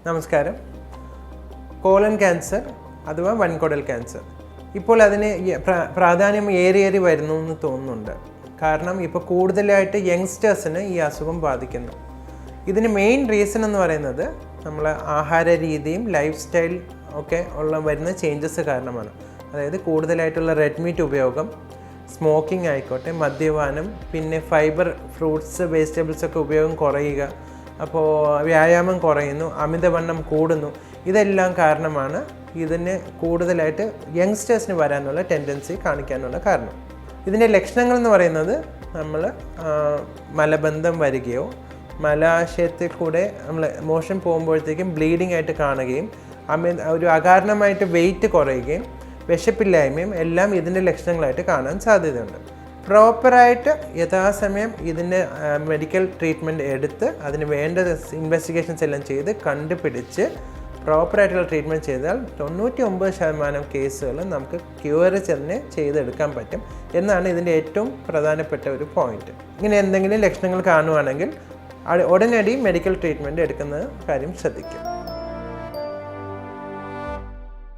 നമസ്കാരം. Colon cancer അഥവാ വൻകുടൽ cancer ഇപ്പോൾ അതിന് പ്രാധാന്യം ഏറി വരുന്നു എന്ന് തോന്നുന്നുണ്ട്. കാരണം ഇപ്പോൾ കൂടുതലായിട്ട് യങ്സ്റ്റേഴ്സിന് ഈ അസുഖം ബാധിക്കുന്നു. ഇതിന് മെയിൻ റീസൺ എന്ന് പറയുന്നത് നമ്മൾ ആഹാര രീതിയും ലൈഫ് സ്റ്റൈൽ ഒക്കെ വരുന്ന ചേഞ്ചസ് കാരണമാണ്. അതായത് കൂടുതലായിട്ടുള്ള റെഡ് മീറ്റ് ഉപയോഗം, സ്മോക്കിംഗ് ആയിക്കോട്ടെ, മദ്യപാനം, പിന്നെ ഫൈബർ, ഫ്രൂട്ട്സ്, വെജിറ്റബിൾസ് ഒക്കെ ഉപയോഗം കുറയുക, അപ്പോൾ വ്യായാമം കുറയുന്നു, അമിതവണ്ണം കൂടുന്നു. ഇതെല്ലാം കാരണമാണ് ഇതിന് കൂടുതലായിട്ട് യങ്സ്റ്റേഴ്സിന് വരാനുള്ള ടെൻഡൻസി കാണിക്കാനുള്ള കാരണം. ഇതിൻ്റെ ലക്ഷണങ്ങൾ എന്ന് പറയുന്നത് നമ്മൾ മലബന്ധം വരികയോ മലാശയത്തിൽ കൂടെ നമ്മൾ മോഷൻ പോകുമ്പോഴത്തേക്കും ബ്ലീഡിംഗ് ആയിട്ട് കാണുകയും ഒരു അകാരണമായിട്ട് വെയിറ്റ് കുറയുകയും വിശപ്പില്ലായ്മയും എല്ലാം ഇതിൻ്റെ ലക്ഷണങ്ങളായിട്ട് കാണാൻ സാധ്യതയുണ്ട്. പ്രോപ്പറായിട്ട് യഥാസമയം ഇതിൻ്റെ മെഡിക്കൽ ട്രീറ്റ്മെൻറ്റ് എടുത്ത് അതിന് വേണ്ട ഇൻവെസ്റ്റിഗേഷൻസ് എല്ലാം ചെയ്ത് കണ്ടുപിടിച്ച് പ്രോപ്പറായിട്ടുള്ള ട്രീറ്റ്മെൻറ്റ് ചെയ്താൽ 99% കേസുകൾ നമുക്ക് ക്യൂർ തന്നെ ചെയ്തെടുക്കാൻ പറ്റും എന്നാണ് ഇതിൻ്റെ ഏറ്റവും പ്രധാനപ്പെട്ട ഒരു പോയിന്റ്. ഇങ്ങനെ എന്തെങ്കിലും ലക്ഷണങ്ങൾ കാണുവാണെങ്കിൽ ഉടനടി മെഡിക്കൽ ട്രീറ്റ്മെൻറ്റ് എടുക്കുന്ന കാര്യം ശ്രദ്ധിക്കും.